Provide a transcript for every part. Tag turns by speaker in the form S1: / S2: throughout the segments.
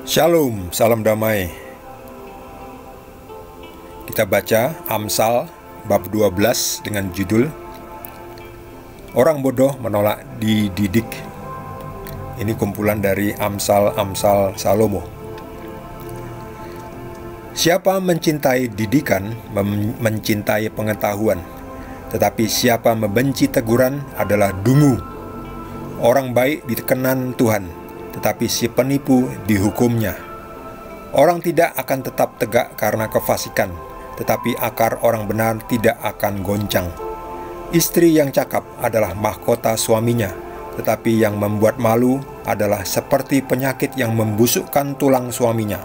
S1: Shalom, salam damai. Kita baca Amsal bab 12 dengan judul Orang bodoh menolak dididik. Ini kumpulan dari Amsal-Amsal Salomo. Siapa mencintai didikan, mencintai pengetahuan, tetapi siapa membenci teguran adalah dungu. Orang baik dikenan Tuhan, tetapi si penipu dihukumnya. Orang tidak akan tetap tegak karena kefasikan, tetapi akar orang benar tidak akan goncang. Istri yang cakap adalah mahkota suaminya, tetapi yang membuat malu adalah seperti penyakit yang membusukkan tulang suaminya.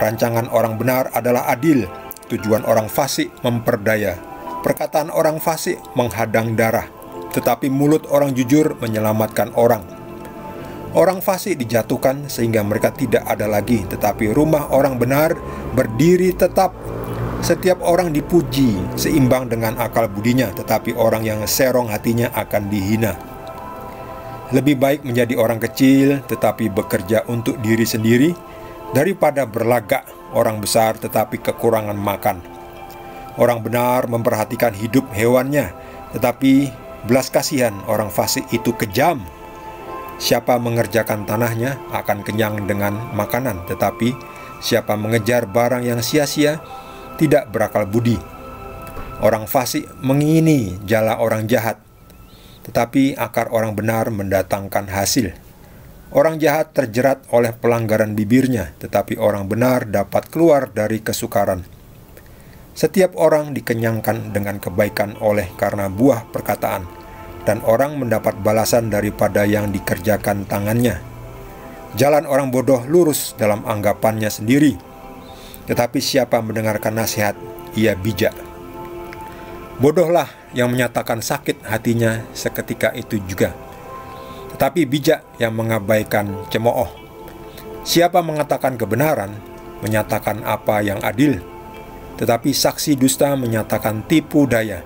S1: Rancangan orang benar adalah adil, tujuan orang fasik memperdaya. Perkataan orang fasik menghadang darah, tetapi mulut orang jujur menyelamatkan orang. Orang fasik dijatuhkan sehingga mereka tidak ada lagi, tetapi rumah orang benar berdiri tetap. Setiap orang dipuji seimbang dengan akal budinya, tetapi orang yang serong hatinya akan dihina. Lebih baik menjadi orang kecil tetapi bekerja untuk diri sendiri, daripada berlagak orang besar tetapi kekurangan makan. Orang benar memperhatikan hidup hewannya, tetapi belas kasihan orang fasik itu kejam. Siapa mengerjakan tanahnya akan kenyang dengan makanan, tetapi siapa mengejar barang yang sia-sia tidak berakal budi. Orang fasik mengingini jala orang jahat, tetapi akar orang benar mendatangkan hasil. Orang jahat terjerat oleh pelanggaran bibirnya, tetapi orang benar dapat keluar dari kesukaran. Setiap orang dikenyangkan dengan kebaikan oleh karena buah perkataan, dan orang mendapat balasan daripada yang dikerjakan tangannya. Jalan orang bodoh lurus dalam anggapannya sendiri, tetapi siapa mendengarkan nasihat, ia bijak. Bodohlah yang menyatakan sakit hatinya seketika itu juga, tetapi bijak yang mengabaikan cemooh. Siapa mengatakan kebenaran, menyatakan apa yang adil, tetapi saksi dusta menyatakan tipu daya.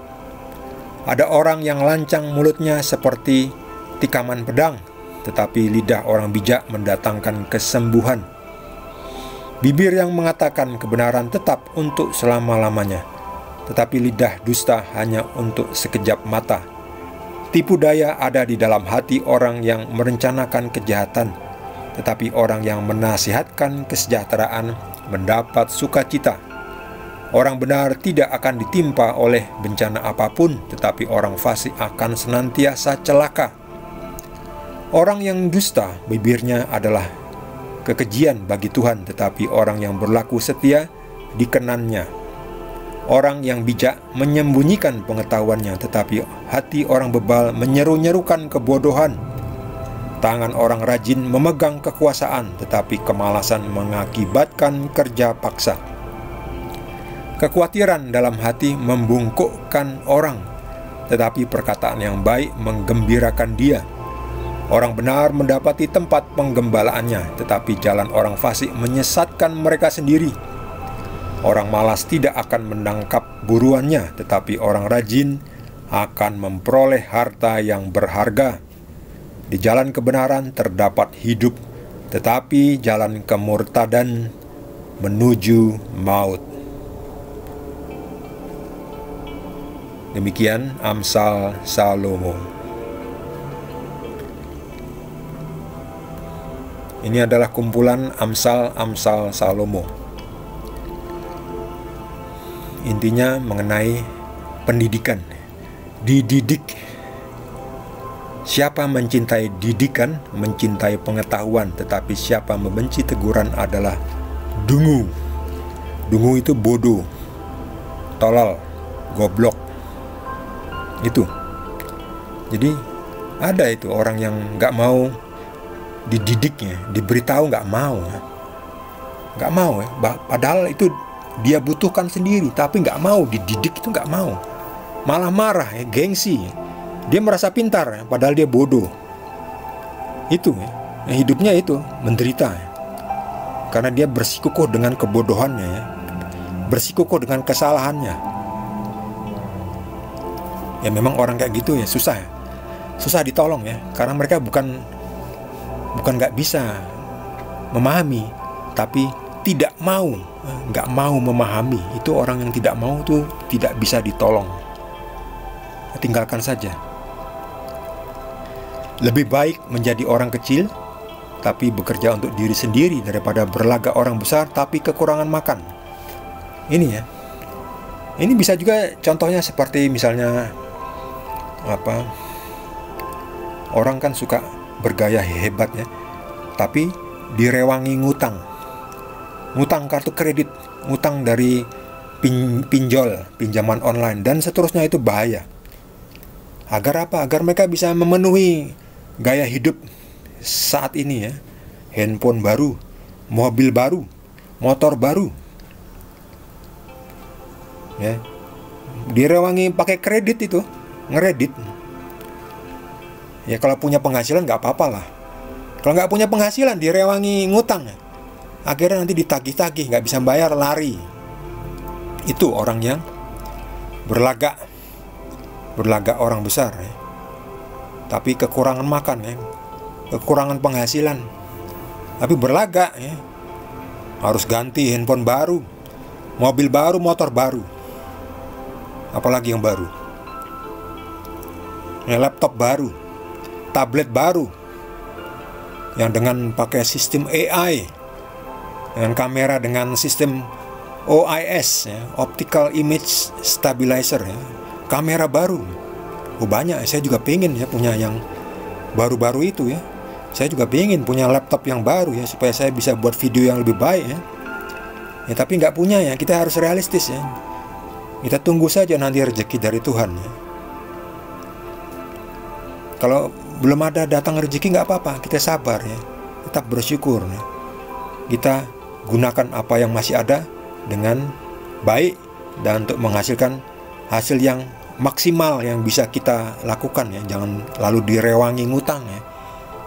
S1: Ada orang yang lancang mulutnya seperti tikaman pedang, tetapi lidah orang bijak mendatangkan kesembuhan. Bibir yang mengatakan kebenaran tetap untuk selama-lamanya, tetapi lidah dusta hanya untuk sekejap mata. Tipu daya ada di dalam hati orang yang merencanakan kejahatan, tetapi orang yang menasihatkan kesejahteraan mendapat sukacita. Orang benar tidak akan ditimpa oleh bencana apapun, tetapi orang fasik akan senantiasa celaka. Orang yang dusta bibirnya adalah kekejian bagi Tuhan, tetapi orang yang berlaku setia dikenannya. Orang yang bijak menyembunyikan pengetahuannya, tetapi hati orang bebal menyeru-nyerukan kebodohan. Tangan orang rajin memegang kekuasaan, tetapi kemalasan mengakibatkan kerja paksa. Kekhawatiran dalam hati membungkukkan orang, tetapi perkataan yang baik menggembirakan dia. Orang benar mendapati tempat penggembalaannya, tetapi jalan orang fasik menyesatkan mereka sendiri. Orang malas tidak akan menangkap buruannya, tetapi orang rajin akan memperoleh harta yang berharga. Di jalan kebenaran terdapat hidup, tetapi jalan kemurtadan menuju maut. Demikian Amsal Salomo. Ini adalah kumpulan Amsal-Amsal Salomo. Intinya mengenai pendidikan. Dididik. Siapa mencintai didikan, mencintai pengetahuan, tetapi siapa membenci teguran adalah dungu. Dungu itu bodoh, tolol, goblok. Itu. Jadi ada itu orang yang nggak mau dididiknya, diberitahu nggak mau ya. Padahal itu dia butuhkan sendiri, tapi nggak mau dididik, itu nggak mau, malah marah ya, gengsi. Dia merasa pintar ya, padahal dia bodoh. Itu ya. Hidupnya itu menderita ya. Karena dia bersikukuh dengan kebodohannya ya. Bersikukuh dengan kesalahannya. Ya memang orang kayak gitu ya susah ditolong ya, karena mereka bukan nggak bisa memahami, tapi tidak mau, nggak mau memahami. Itu orang yang tidak mau tuh tidak bisa ditolong. Tinggalkan saja. Lebih baik menjadi orang kecil tapi bekerja untuk diri sendiri daripada berlagak orang besar tapi kekurangan makan. Ini ya. Ini bisa juga contohnya seperti misalnya orang kan suka bergaya hebat ya, tapi direwangi ngutang kartu kredit, ngutang dari pinjaman online dan seterusnya. Itu bahaya. Agar apa? Agar mereka bisa memenuhi gaya hidup saat ini ya. Handphone baru, mobil baru, motor baru ya, direwangi pakai kredit itu, ngeredit ya. Kalau punya penghasilan nggak apa-apa lah. Kalau nggak punya penghasilan direwangi ngutang, akhirnya nanti ditagih-tagih, nggak bisa bayar, lari. Itu orang yang berlagak orang besar ya, tapi kekurangan makan ya, kekurangan penghasilan, tapi berlagak ya. Harus ganti handphone baru, mobil baru, motor baru, apalagi yang baru ya, laptop baru, tablet baru yang dengan pakai sistem AI, dengan kamera dengan sistem OIS ya, Optical Image Stabilizer ya, kamera baru. Banyak, saya juga pengen ya punya yang baru-baru itu ya. Saya juga pengen punya laptop yang baru ya, supaya saya bisa buat video yang lebih baik ya. Ya tapi nggak punya ya, kita harus realistis ya. Kita tunggu saja nanti rezeki dari Tuhan ya. Kalau belum ada datang rezeki nggak apa-apa, kita sabar ya, tetap bersyukur ya. Kita gunakan apa yang masih ada dengan baik dan untuk menghasilkan hasil yang maksimal yang bisa kita lakukan ya. Jangan lalu direwangi ngutang ya,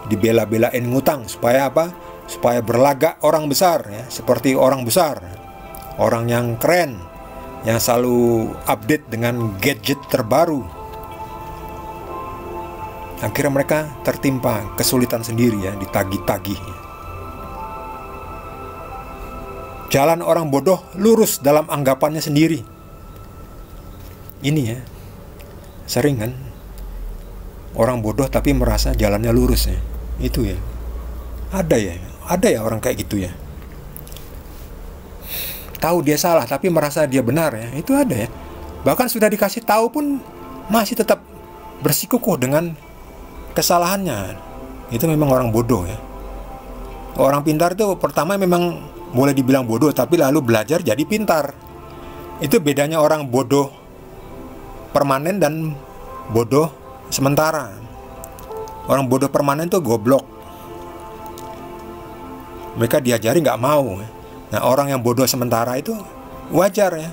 S1: dibela-belain ngutang. Supaya apa? Supaya berlagak orang besar ya, seperti orang besar, orang yang keren, yang selalu update dengan gadget terbaru. Akhirnya mereka tertimpa kesulitan sendiri ya, ditagih-tagih. Jalan orang bodoh lurus dalam anggapannya sendiri. Ini ya, sering kan orang bodoh tapi merasa jalannya lurus ya. Itu ya, ada ya orang kayak gitu ya. Tahu dia salah tapi merasa dia benar ya, itu ada ya. Bahkan sudah dikasih tahu pun masih tetap bersikukuh dengan kesalahannya. Itu memang orang bodoh ya. Orang pintar itu pertama memang boleh dibilang bodoh, tapi lalu belajar jadi pintar. Itu bedanya orang bodoh permanen dan bodoh sementara. Orang bodoh permanen itu goblok, mereka diajari nggak mau. Nah orang yang bodoh sementara itu wajar ya.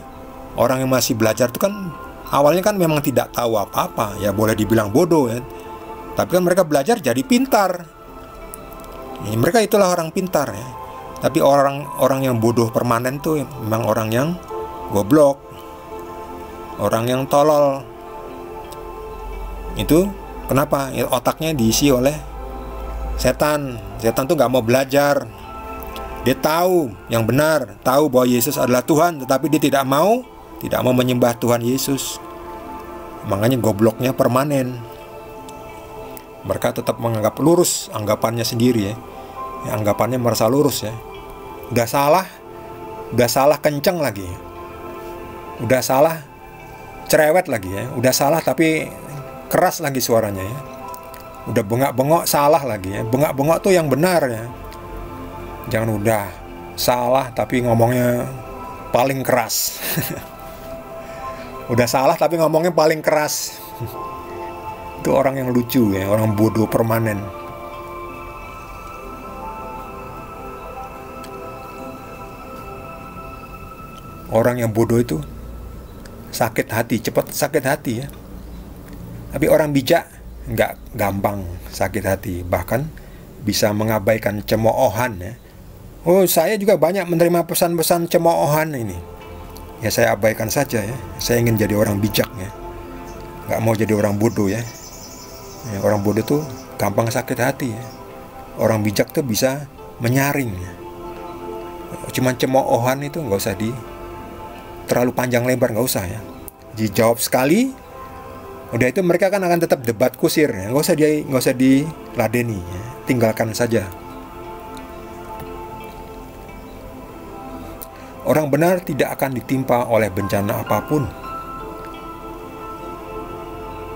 S1: Orang yang masih belajar itu kan awalnya kan memang tidak tahu apa-apa ya, boleh dibilang bodoh ya. Tapi kan mereka belajar jadi pintar ya, mereka itulah orang pintar ya. Tapi orang yang bodoh permanen tuh memang orang yang goblok, orang yang tolol. Itu kenapa? Ya, otaknya diisi oleh setan. Setan tuh gak mau belajar. Dia tahu yang benar, tahu bahwa Yesus adalah Tuhan, tetapi dia tidak mau menyembah Tuhan Yesus. Makanya gobloknya permanen. Mereka tetap menganggap lurus anggapannya sendiri ya. Anggapannya merasa lurus ya. Udah salah kenceng lagi. Udah salah cerewet lagi ya. Udah salah tapi keras lagi suaranya ya. Udah bengak-bengok salah lagi ya. Bengak-bengok tuh yang benar ya. Jangan udah salah tapi ngomongnya paling keras. Udah salah tapi ngomongnya paling keras. Itu orang yang lucu ya, orang bodoh permanen. Orang yang bodoh itu sakit hati, cepat sakit hati ya. Tapi orang bijak nggak gampang sakit hati, bahkan bisa mengabaikan cemoohan ya. Oh, saya juga banyak menerima pesan-pesan cemoohan ini. Ya saya abaikan saja ya. Saya ingin jadi orang bijak ya, nggak mau jadi orang bodoh ya. Ya, orang bodoh tuh gampang sakit hati ya. Orang bijak tuh bisa menyaring ya. Cuman cemoohan itu nggak usah terlalu panjang lebar, nggak usah ya. Dijawab sekali, udah itu mereka kan akan tetap debat kusir ya. Nggak usah diladeni ya. Tinggalkan saja. Orang benar tidak akan ditimpa oleh bencana apapun.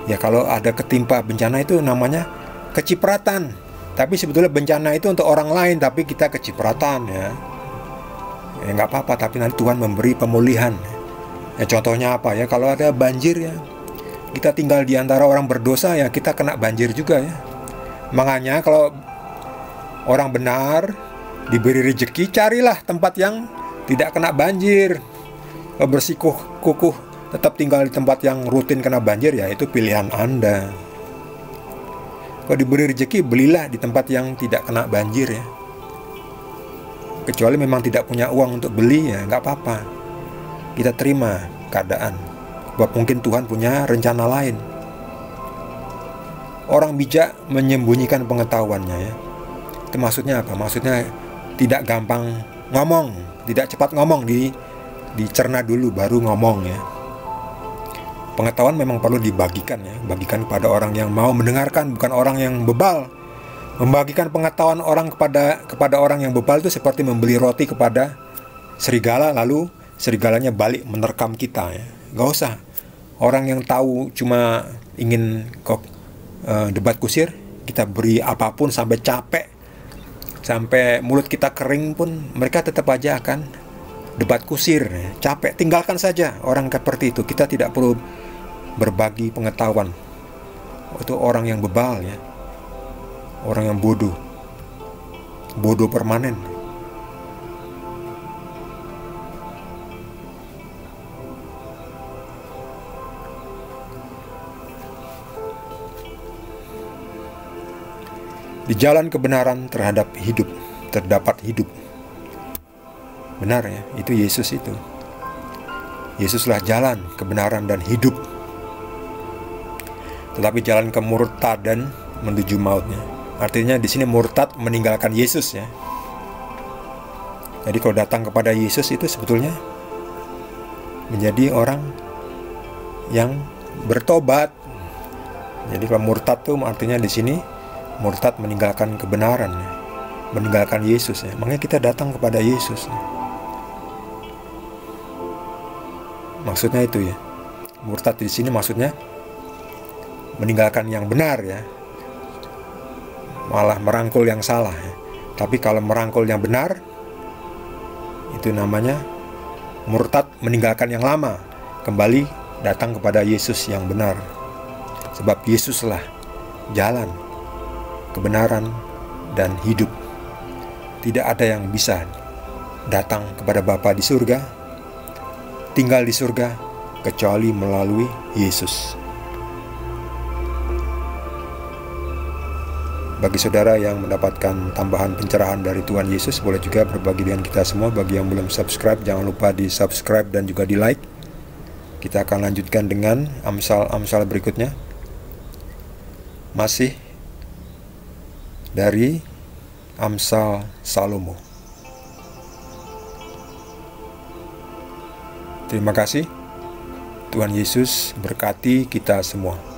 S1: Ya kalau ada ketimpa bencana itu namanya kecipratan. Tapi sebetulnya bencana itu untuk orang lain, tapi kita kecipratan ya. Ya nggak apa-apa, tapi nanti Tuhan memberi pemulihan. Ya contohnya apa ya? Kalau ada banjir ya, kita tinggal di antara orang berdosa ya, kita kena banjir juga ya. Makanya kalau orang benar diberi rezeki, carilah tempat yang tidak kena banjir. Bersikukuh tetap tinggal di tempat yang rutin kena banjir ya, itu pilihan Anda. Kalau diberi rezeki, belilah di tempat yang tidak kena banjir ya. Kecuali memang tidak punya uang untuk beli ya, nggak apa-apa. Kita terima keadaan. Sebab mungkin Tuhan punya rencana lain. Orang bijak menyembunyikan pengetahuannya ya. Itu maksudnya apa? Maksudnya tidak gampang ngomong, tidak cepat ngomong, dicerna dulu baru ngomong ya. Pengetahuan memang perlu dibagikan ya, bagikan kepada orang yang mau mendengarkan, bukan orang yang bebal. Membagikan pengetahuan orang kepada orang yang bebal itu seperti membeli roti kepada serigala, lalu serigalanya balik menerkam kita ya. Gak usah. Orang yang tahu cuma ingin debat kusir, kita beri apapun sampai capek, sampai mulut kita kering pun mereka tetap aja akan debat kusir ya. Capek, tinggalkan saja orang seperti itu. Kita tidak perlu berbagi pengetahuan. Itu orang yang bebal ya, orang yang bodoh permanen. Di jalan kebenaran terdapat hidup. Benar ya, itu Yesus itu. Yesuslah jalan, kebenaran, dan hidup. Tetapi jalan kemurtadan menuju mautnya. Artinya di sini murtad meninggalkan Yesus ya. Jadi kalau datang kepada Yesus itu sebetulnya menjadi orang yang bertobat. Jadi kalau murtad itu artinya di sini murtad meninggalkan kebenaran ya. Meninggalkan Yesus ya. Makanya kita datang kepada Yesus ya. Maksudnya itu ya. Murtad di sini maksudnya meninggalkan yang benar ya, malah merangkul yang salah ya. Tapi kalau merangkul yang benar, itu namanya murtad meninggalkan yang lama, kembali datang kepada Yesus yang benar. Sebab Yesuslah jalan, kebenaran, dan hidup. Tidak ada yang bisa datang kepada Bapa di surga, tinggal di surga, kecuali melalui Yesus. Bagi saudara yang mendapatkan tambahan pencerahan dari Tuhan Yesus, boleh juga berbagi dengan kita semua. Bagi yang belum subscribe, jangan lupa di subscribe dan juga di like. Kita akan lanjutkan dengan amsal-amsal berikutnya. Masih dari Amsal Salomo. Terima kasih. Tuhan Yesus berkati kita semua.